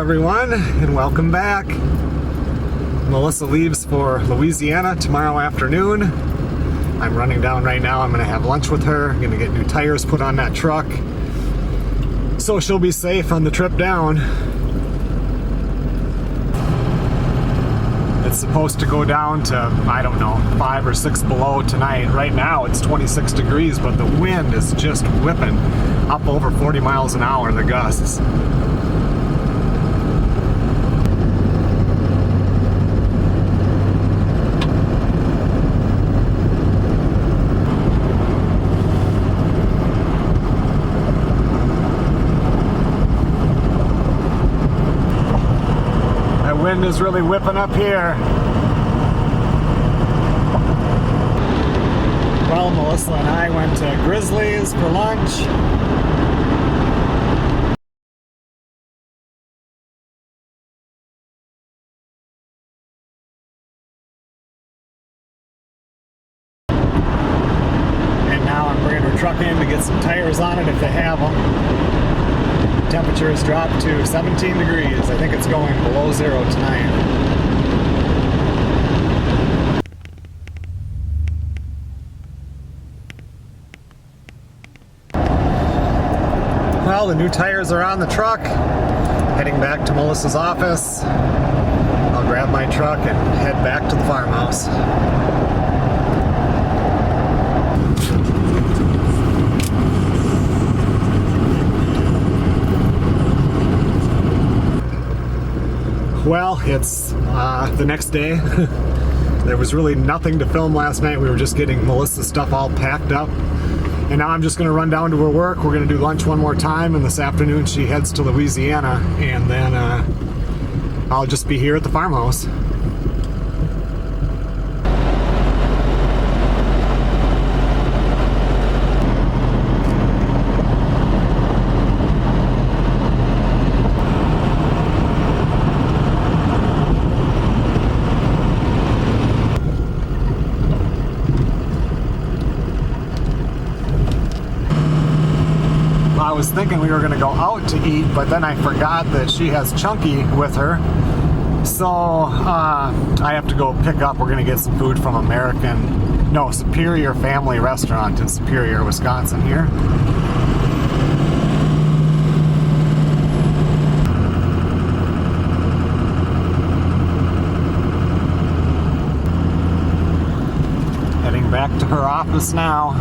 everyone, and welcome back. Melissa leaves for Louisiana tomorrow afternoon. I'm running down right now. I'm going to have lunch with her. I'm going to get new tires put on that truck so she'll be safe on the trip down. It's supposed to go down to, I don't know, 5 or 6 below tonight. Right now it's 26 degrees, but the wind is just whipping up over 40 miles an hour, the gusts. Wind is really whipping up here. Well, Melissa and I went to Grizzlies for lunch. And now I'm bringing her truck in to get some tires on it if they have them. Temperature has dropped to 17 degrees. I think it's going below zero tonight. Well, the new tires are on the truck. Heading back to Melissa's office. I'll grab my truck and head back to the farmhouse. Well, it's the next day. There was really nothing to film last night. We were just getting Melissa's stuff all packed up. And now I'm just going to run down to her work. We're going to do lunch one more time, and this afternoon she heads to Louisiana, and then I'll just be here at the farmhouse. I was thinking we were going to go out to eat, but then I forgot that she has Chunky with her. So I have to go pick up. We're going to get some food from Superior Family Restaurant in Superior, Wisconsin here. Heading back to her office now.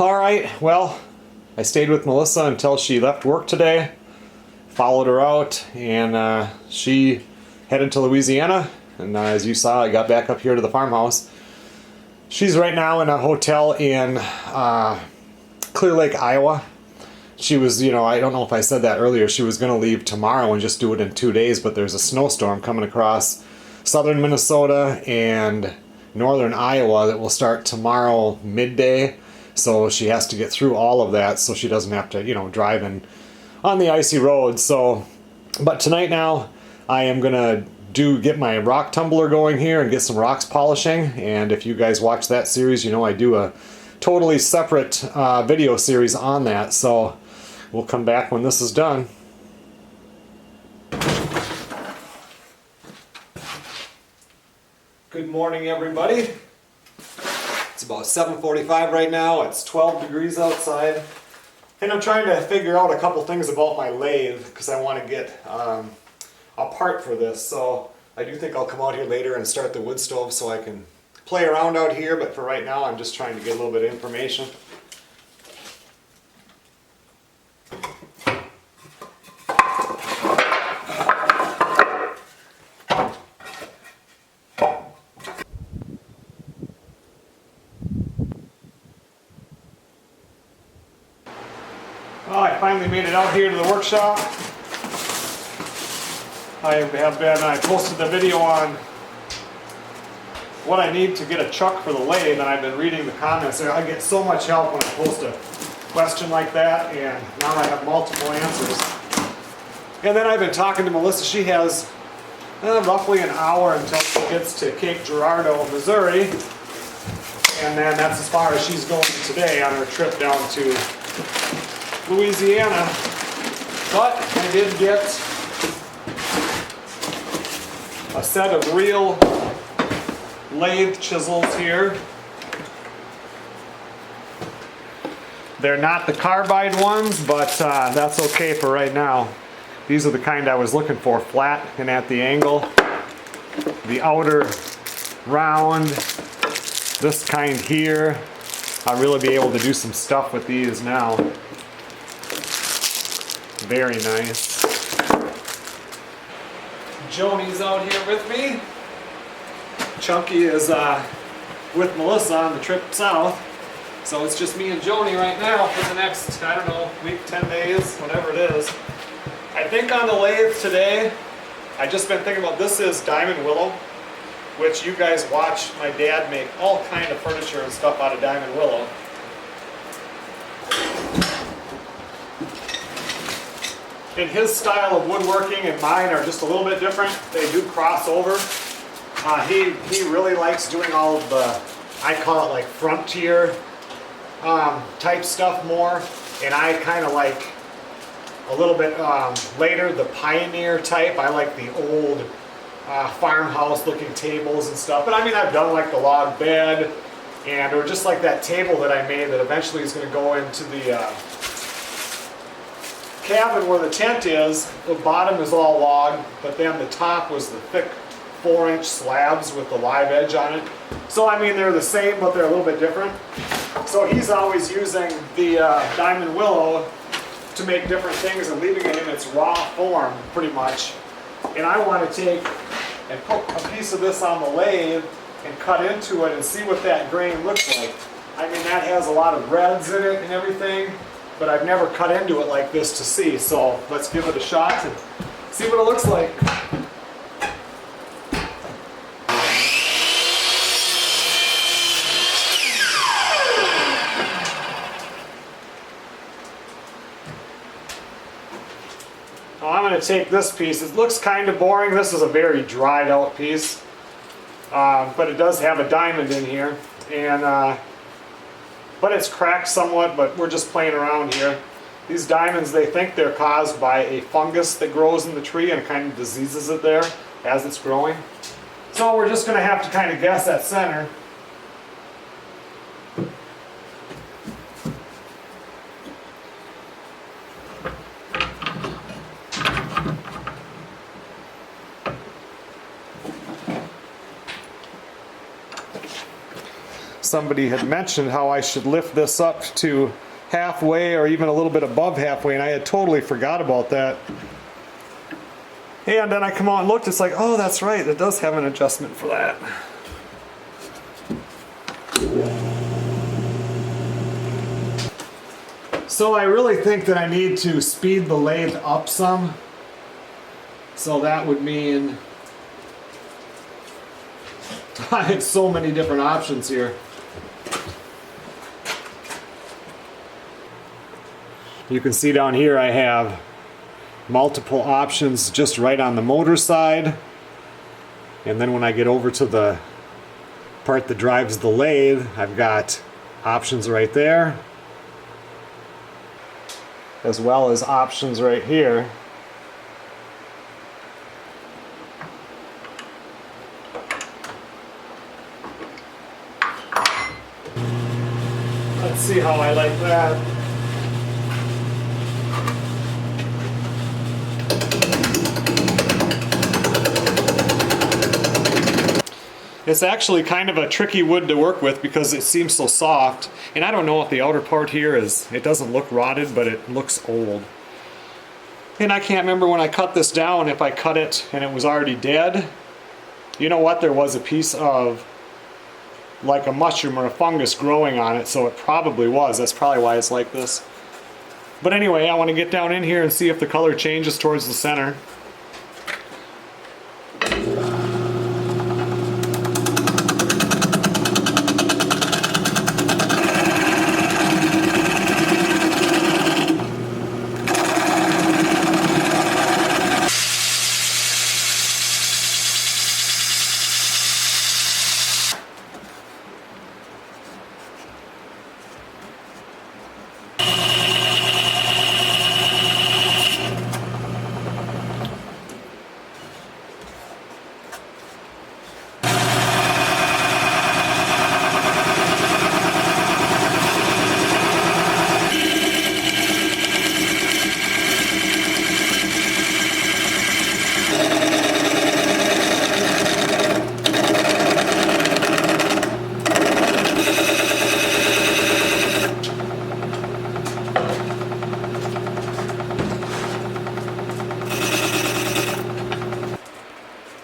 Alright, well, I stayed with Melissa until she left work today, followed her out, and she headed to Louisiana, and as you saw, I got back up here to the farmhouse. She's right now in a hotel in Clear Lake, Iowa. She was, I don't know if I said that earlier, she was going to leave tomorrow and just do it in 2 days, but there's a snowstorm coming across southern Minnesota and northern Iowa that will start tomorrow midday. So she has to get through all of that so she doesn't have to, drive on the icy road. So, but tonight now I am going to get my rock tumbler going here and get some rocks polishing. And if you guys watch that series, I do a totally separate video series on that. So we'll come back when this is done. Good morning, everybody. It's about 7:45 right now. It's 12 degrees outside. And I'm trying to figure out a couple things about my lathe because I want to get a part for this. So I do think I'll come out here later and start the wood stove so I can play around out here. But for right now, I'm just trying to get a little bit of information. finally made it out here to the workshop. I posted the video on what I need to get a chuck for the lathe, and I've been reading the comments. I get so much help when I post a question like that, and now I have multiple answers. And then I've been talking to Melissa. She has roughly an hour until she gets to Cape Girardeau, Missouri, and then that's as far as she's going today on her trip down to Louisiana. But I did get a set of real lathe chisels here. They're not the carbide ones, but that's okay for right now. These are the kind I was looking for, flat and at the angle. The outer round, this kind here. I'll really be able to do some stuff with these now. Very nice. Joni's out here with me. Chunky is with Melissa on the trip south. So it's just me and Joni right now for the next, I don't know, week, 10 days, whatever it is. I think on the lathe today, I just been thinking about, this is diamond willow, which you guys watch my dad make all kind of furniture and stuff out of diamond willow. And his style of woodworking and mine are just a little bit different. They do cross over. He really likes doing all of the, I call it like frontier type stuff more, and I kind of like a little bit later the pioneer type. I like the old farmhouse looking tables and stuff. But I mean, I've done like the log bed, and or just like that table that I made that eventually is going to go into the cabin where the tent is. The bottom is all log, but then the top was the thick 4-inch slabs with the live edge on it. So I mean, they're the same, but they're a little bit different. So he's always using the diamond willow to make different things and leaving it in its raw form, pretty much. And I want to take and put a piece of this on the lathe and cut into it and see what that grain looks like. I mean, that has a lot of reds in it and everything, but I've never cut into it like this to see. So let's give it a shot and see what it looks like. I'm going to take this piece. It looks kind of boring. This is a very dried out piece, but it does have a diamond in here, and but it's cracked somewhat, but we're just playing around here. These diamonds, they think they're caused by a fungus that grows in the tree and kind of diseases it there as it's growing. So we're just going to have to kind of guess at center. Somebody had mentioned how I should lift this up to halfway or even a little bit above halfway, and I had totally forgot about that. And then I come out and looked, it's like, oh, that's right, it does have an adjustment for that. So I really think that I need to speed the lathe up some. So that would mean I had so many different options here. You can see down here I have multiple options just right on the motor side. And then when I get over to the part that drives the lathe, I've got options right there, as well as options right here. Let's see how I like that. It's actually kind of a tricky wood to work with because it seems so soft. And I don't know if the outer part here is, it doesn't look rotted, but it looks old. And I can't remember when I cut this down if I cut it and it was already dead. You know what? There was a piece of like a mushroom or a fungus growing on it, so it probably was. That's probably why it's like this. But anyway, I want to get down in here and see if the color changes towards the center.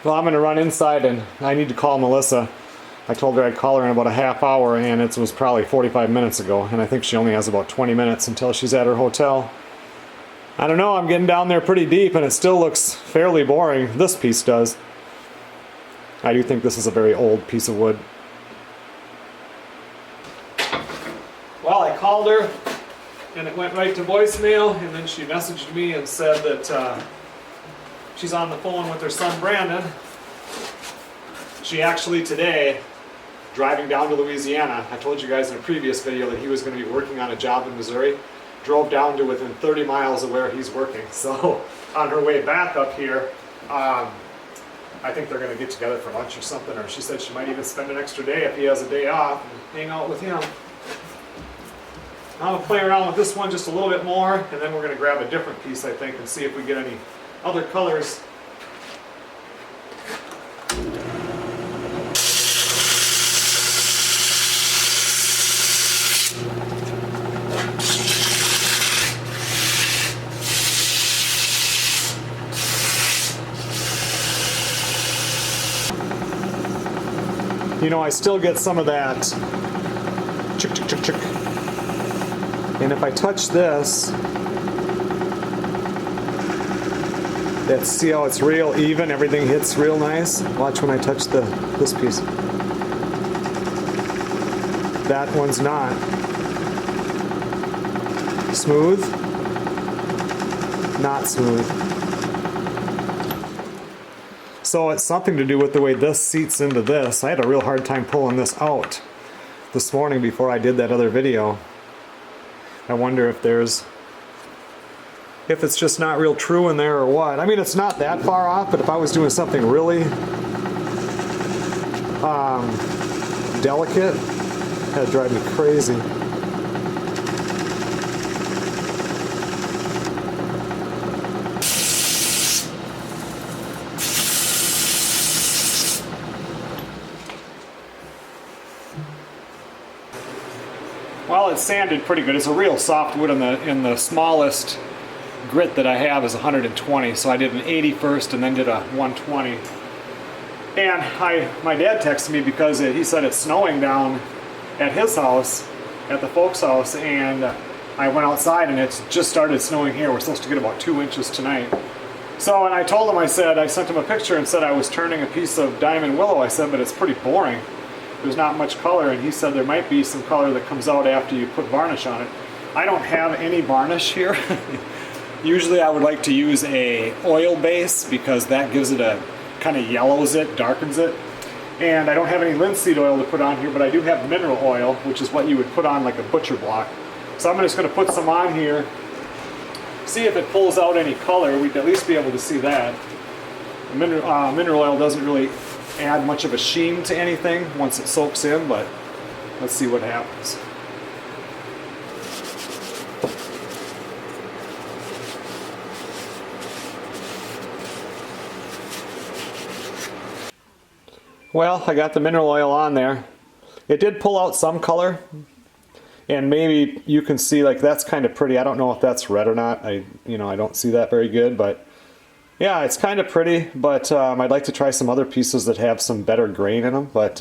Well, I'm going to run inside and I need to call Melissa. I told her I'd call her in about a half hour and it was probably 45 minutes ago. And I think she only has about 20 minutes until she's at her hotel. I don't know, I'm getting down there pretty deep and it still looks fairly boring. This piece does. I do think this is a very old piece of wood. Well, I called her and it went right to voicemail, and then she messaged me and said that she's on the phone with her son Brandon. She actually today, driving down to Louisiana, I told you guys in a previous video that he was going to be working on a job in Missouri, drove down to within 30 miles of where he's working. So on her way back up here, I think they're going to get together for lunch or something, or she said she might even spend an extra day if he has a day off and hang out with him. I'm going to play around with this one just a little bit more, and then we're going to grab a different piece, I think, and see if we get any other colors. You know, I still get some of that chick, chick, chick, chick. And if I touch this, see how it's real even, everything hits real nice. Watch when I touch this piece. That one's not. Smooth, not smooth. So it's something to do with the way this seats into this. I had a real hard time pulling this out this morning before I did that other video. I wonder if it's just not real true in there or what. I mean, it's not that far off, but if I was doing something really delicate, that'd drive me crazy. Well, it's sanded pretty good. It's a real soft wood in the smallest grit that I have is 120, so I did an 80 first and then did a 120. And my dad texted me because he said it's snowing down at his house, at the folks' house, and I went outside and it's just started snowing here. We're supposed to get about 2 inches tonight. So, and I told him, I sent him a picture and said I was turning a piece of diamond willow. I said, but it's pretty boring. There's not much color, and he said there might be some color that comes out after you put varnish on it. I don't have any varnish here. Usually I would like to use a oil base because that gives it a kind of yellows it, darkens it. And I don't have any linseed oil to put on here, but I do have mineral oil, which is what you would put on like a butcher block. So I'm just going to put some on here, see if it pulls out any color. We'd at least be able to see that. Mineral oil doesn't really add much of a sheen to anything once it soaks in, but let's see what happens. Well, I got the mineral oil on there. It did pull out some color, and maybe you can see like that's kind of pretty. I don't know if that's red or not. I don't see that very good, but yeah, it's kind of pretty, but I'd like to try some other pieces that have some better grain in them, but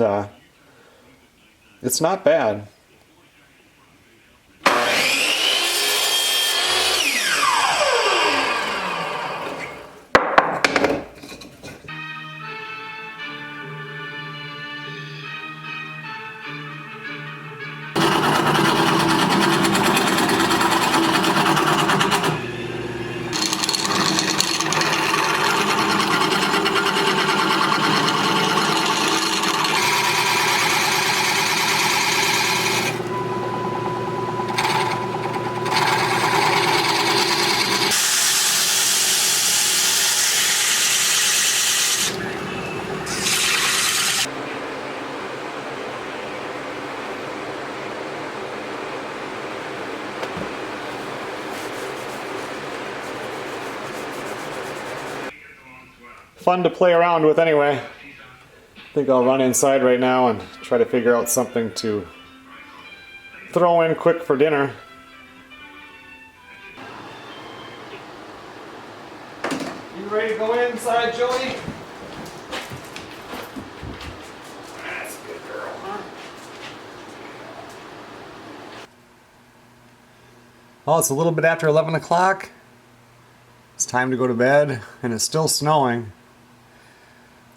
it's not bad. fun to play around with anyway. I think I'll run inside right now and try to figure out something to throw in quick for dinner. You ready to go inside, Jody? That's a good girl, huh? Well, it's a little bit after 11 o'clock. It's time to go to bed, and it's still snowing.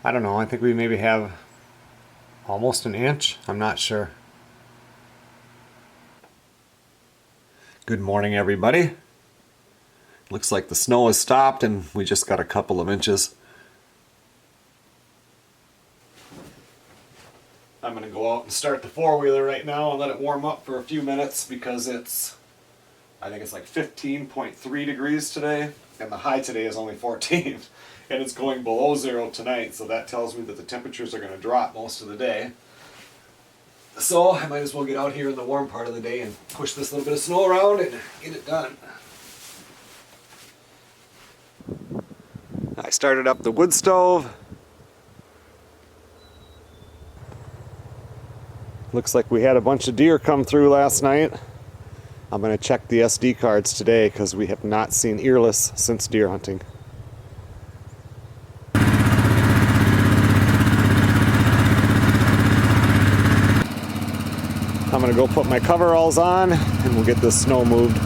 I don't know, I think we maybe have almost an inch. I'm not sure. Good morning, everybody. Looks like the snow has stopped and we just got a couple of inches. I'm going to go out and start the four-wheeler right now and let it warm up for a few minutes because I think it's like 15.3 degrees today, and the high today is only 14. And it's going below zero tonight, so that tells me that the temperatures are going to drop most of the day. So I might as well get out here in the warm part of the day and push this little bit of snow around and get it done. I started up the wood stove. Looks like we had a bunch of deer come through last night. I'm going to check the SD cards today because we have not seen earless since deer hunting. I'm going to go put my coveralls on and we'll get this snow moved.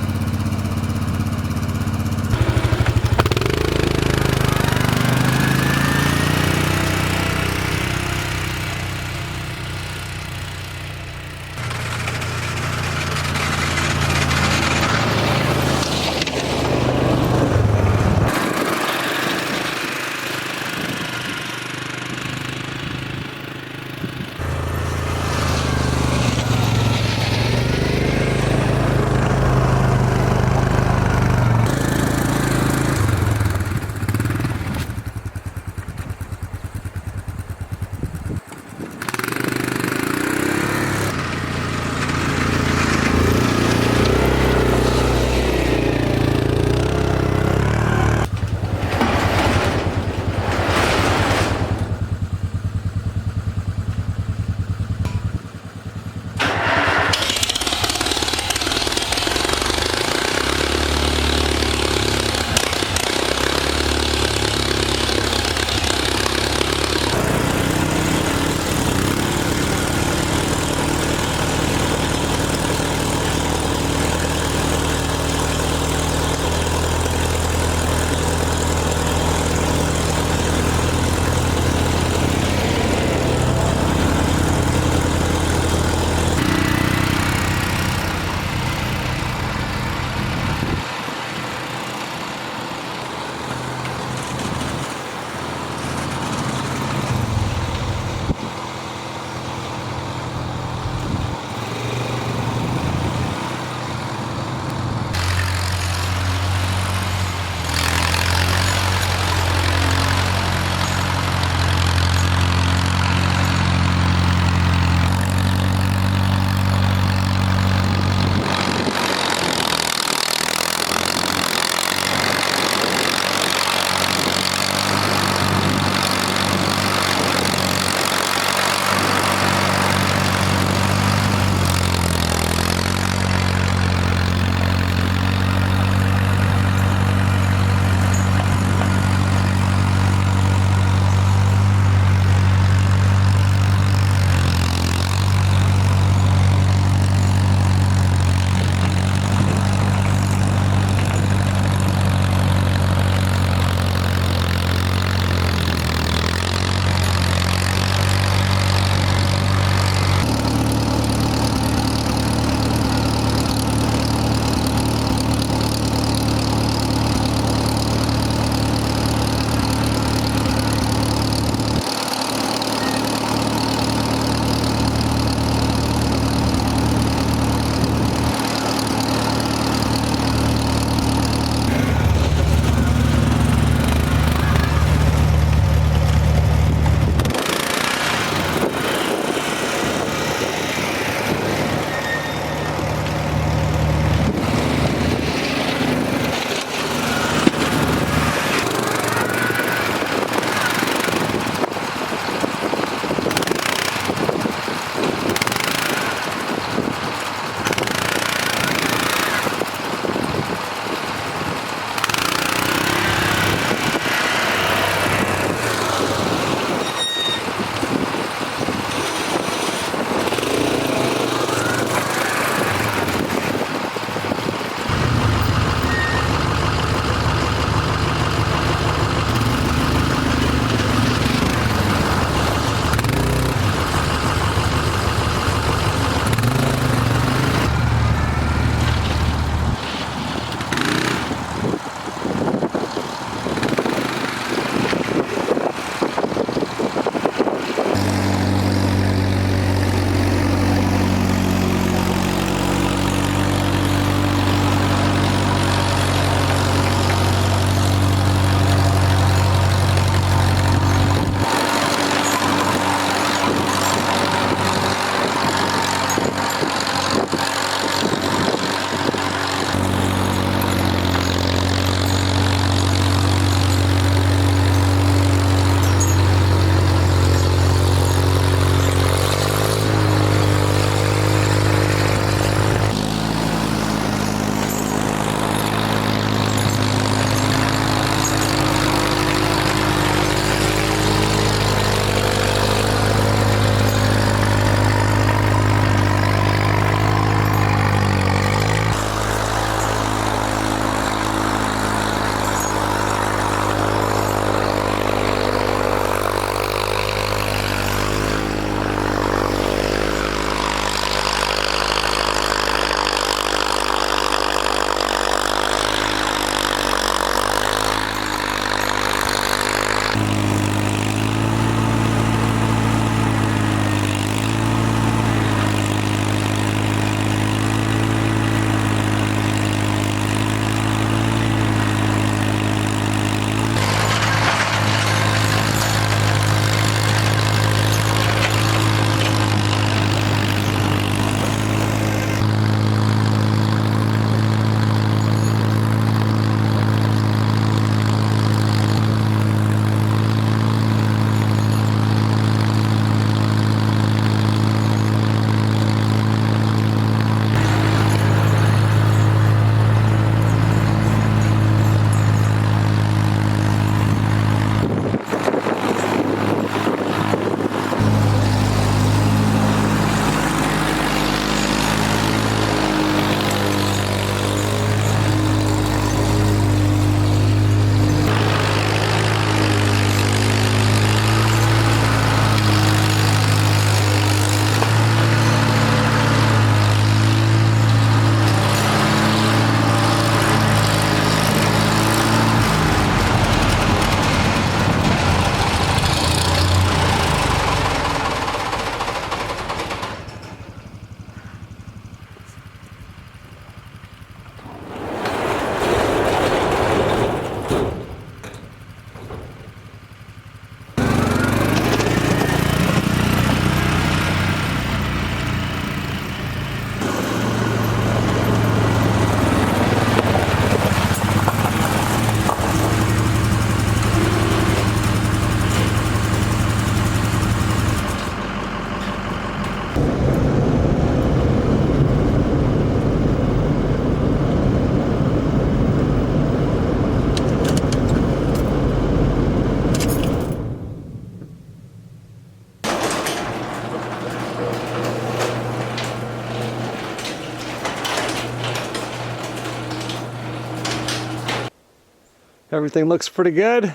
everything looks pretty good.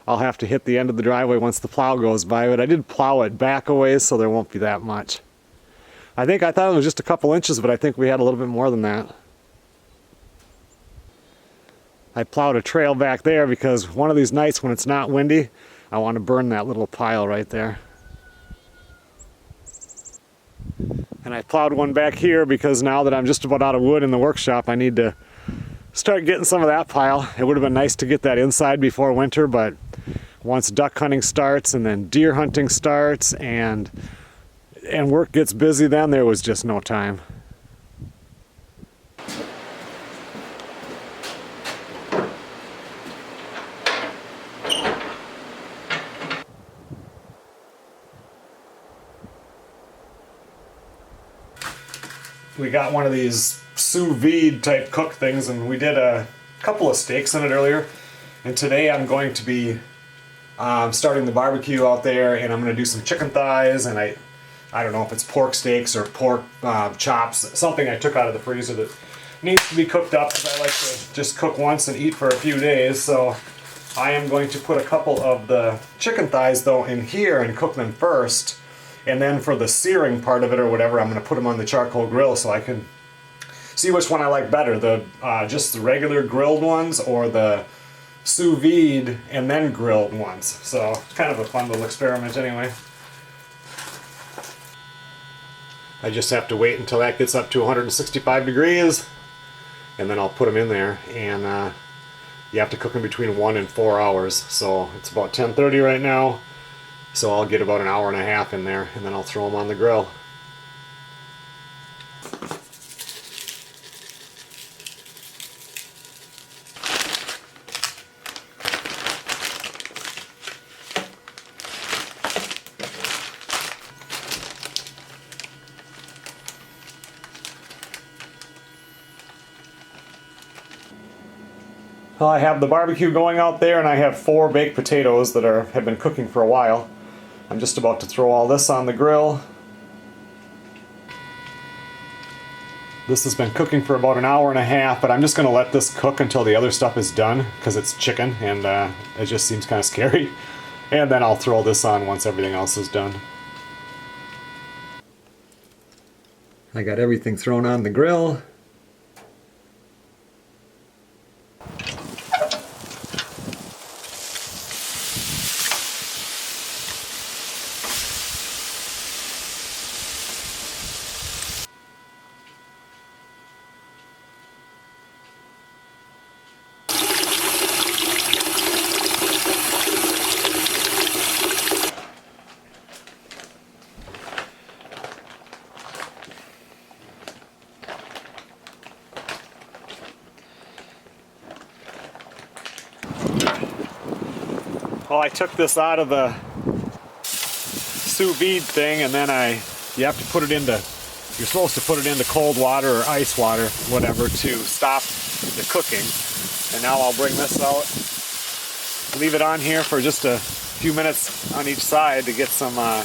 I'll have to hit the end of the driveway once the plow goes by, but I did plow it back a ways, so there won't be that much. I thought it was just a couple inches, but I think we had a little bit more than that. I plowed a trail back there because one of these nights when it's not windy, I want to burn that little pile right there. And I plowed one back here because now that I'm just about out of wood in the workshop, I need to start getting some of that pile. It would have been nice to get that inside before winter, but once duck hunting starts and then deer hunting starts and work gets busy, then there was just no time. We got one of these sous vide type cook things, and we did a couple of steaks in it earlier. And today I'm going to be starting the barbecue out there, and I'm going to do some chicken thighs, and I don't know if it's pork steaks or pork chops, something I took out of the freezer that needs to be cooked up because I like to just cook once and eat for a few days. So I am going to put a couple of the chicken thighs though in here and cook them first. And then for the searing part of it or whatever, I'm going to put them on the charcoal grill so I can see which one I like better. Just the regular grilled ones or the sous vide and then grilled ones. So kind of a fun little experiment anyway. I just have to wait until that gets up to 165 degrees and then I'll put them in there, and you have to cook them between 1 and 4 hours. So it's about 10:30 right now. So I'll get about an hour and a half in there, and then I'll throw them on the grill. Well, I have the barbecue going out there, and I have 4 baked potatoes that have been cooking for a while. I'm just about to throw all this on the grill. This has been cooking for about an hour and a half, but I'm just going to let this cook until the other stuff is done because it's chicken and it just seems kind of scary. And then I'll throw this on once everything else is done. I got everything thrown on the grill. Well, I took this out of the sous vide thing, and then you have to put it into, you're supposed to put it into cold water or ice water, whatever, to stop the cooking. And now I'll bring this out, leave it on here for just a few minutes on each side to get some, I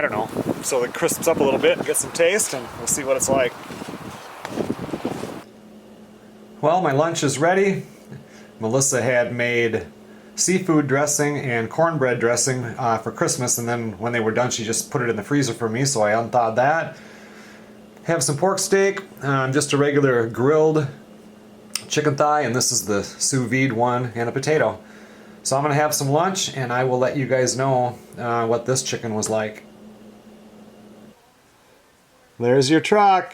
don't know, so it crisps up a little bit and get some taste, and we'll see what it's like. Well, my lunch is ready. Melissa had made seafood dressing and cornbread dressing for Christmas, and then when they were done she just put it in the freezer for me, so I unthawed that. Have some pork steak, just a regular grilled chicken thigh, and this is the sous vide one, and a potato. So I'm going to have some lunch, and I will let you guys know what this chicken was like. There's your truck.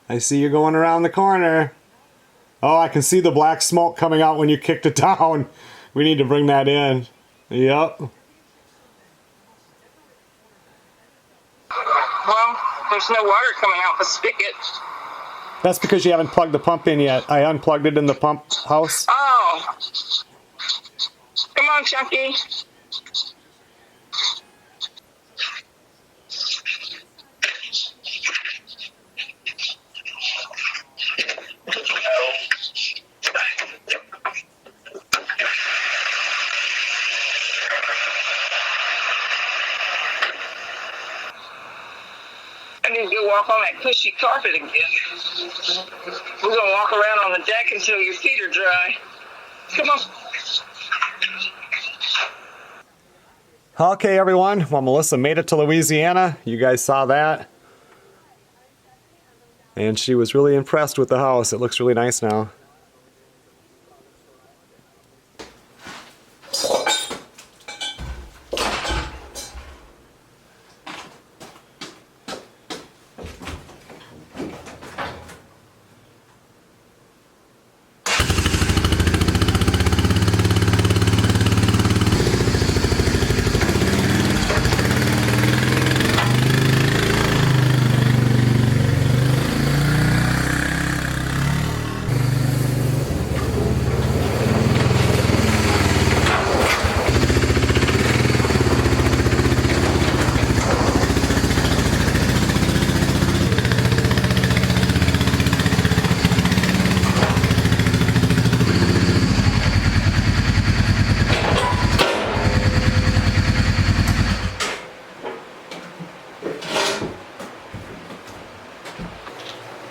I see you going around the corner. Oh, I can see the black smoke coming out when you kicked it down. We need to bring that in. Yep. Well, there's no water coming out the spigot. That's because you haven't plugged the pump in yet. I unplugged it in the pump house. Oh. Come on, Chucky. I need to get water walk on that cushy carpet again. We're going to walk around on the deck until your feet are dry. Come on. Okay, everyone. Well, Melissa made it to Louisiana. You guys saw that. And she was really impressed with the house. It looks really nice now.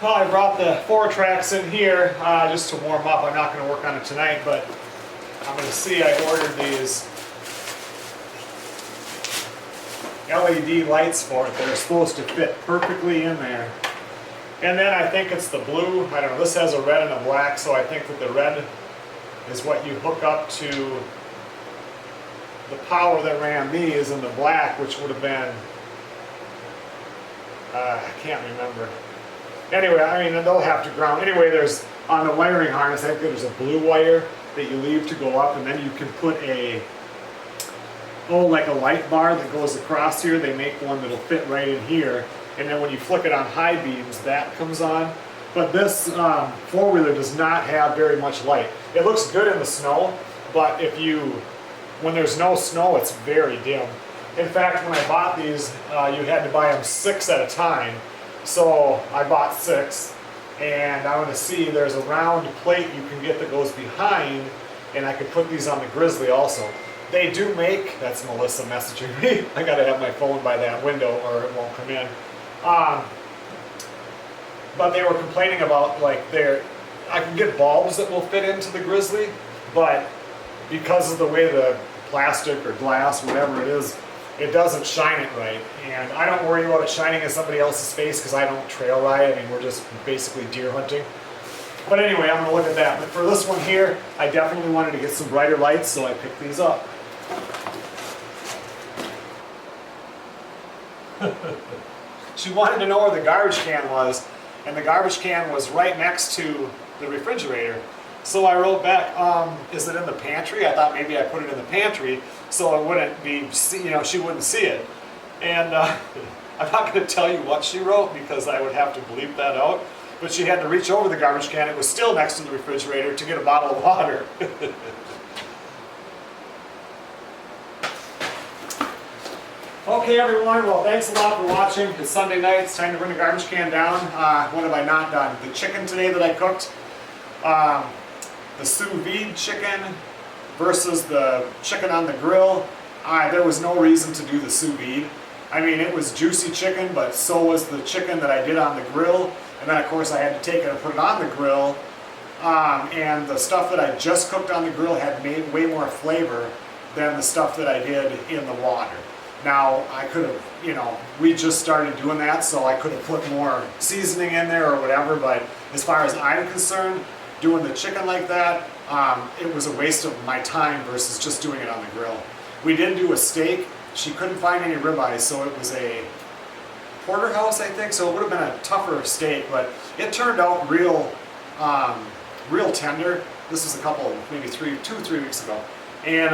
Well, I brought the 4-tracks in here just to warm up. I'm not going to work on it tonight, but I'm going to see I ordered these LED lights for it that are supposed to fit perfectly in there. And then I think it's the blue. I don't know. This has a red and a black, so I think that the red is what you hook up to the power that ran these, and the black, which would have been, I can't remember. Anyway, I mean, they'll have to ground. Anyway, there's, on the wiring harness, I think there's a blue wire that you leave to go up, and then you can put a, like a light bar that goes across here. They make one that'll fit right in here, and then when you flick it on high beams, that comes on. But this four-wheeler does not have very much light. It looks good in the snow, but when there's no snow, it's very dim. In fact, when I bought these, you had to buy them 6 at a time. So I bought 6, and I'm going to see there's a round plate you can get that goes behind, and I could put these on the Grizzly also. They do make, that's Melissa messaging me, I got to have my phone by that window or it won't come in. But they were complaining about, like, I can get bulbs that will fit into the Grizzly, but because of the way the plastic or glass, whatever it is, it doesn't shine it right. And I don't worry about it shining in somebody else's face because I don't trail ride. I mean, we're just basically deer hunting. But anyway, I'm going to look at that. But for this one here, I definitely wanted to get some brighter lights, so I picked these up. She wanted to know where the garbage can was, and the garbage can was right next to the refrigerator. So I wrote back, is it in the pantry? I thought maybe I put it in the pantry so it wouldn't be, she wouldn't see it. And I'm not going to tell you what she wrote because I would have to bleep that out. But she had to reach over the garbage can. It was still next to the refrigerator to get a bottle of water. Okay, everyone. Well, thanks a lot for watching. It's Sunday night. It's time to bring the garbage can down. What have I not done? The chicken today that I cooked. The sous vide chicken versus the chicken on the grill. There was no reason to do the sous vide. I mean, it was juicy chicken, but so was the chicken that I did on the grill. And then, of course, I had to take it and put it on the grill. And the stuff that I just cooked on the grill had made way more flavor than the stuff that I did in the water. Now, I could have, we just started doing that, so I could have put more seasoning in there or whatever. But as far as I'm concerned, doing the chicken like that, it was a waste of my time versus just doing it on the grill. We did do a steak. She couldn't find any ribeyes, so it was a porterhouse, I think, so it would have been a tougher steak, but it turned out real tender. This was a couple, maybe 3 weeks ago. And,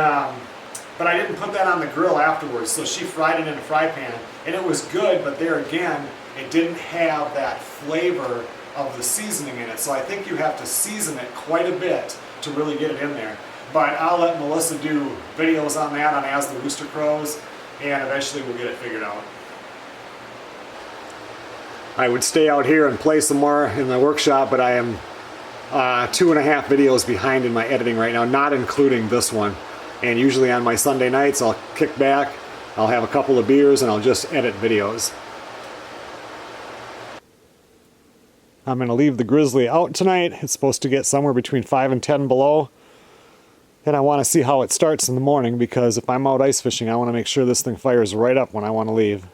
but I didn't put that on the grill afterwards, so she fried it in a fry pan, and it was good, but there again, it didn't have that flavor of the seasoning in it, so I think you have to season it quite a bit to really get it in there. But I'll let Melissa do videos on that on As the Rooster Crows, and eventually we'll get it figured out. I would stay out here and play some more in the workshop, but I am 2.5 videos behind in my editing right now, not including this one. And usually on my Sunday nights, I'll kick back, I'll have a couple of beers, and I'll just edit videos. I'm going to leave the Grizzly out tonight. It's supposed to get somewhere between 5 and 10 below. And I want to see how it starts in the morning, because if I'm out ice fishing, I want to make sure this thing fires right up when I want to leave.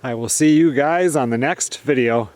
I will see you guys on the next video.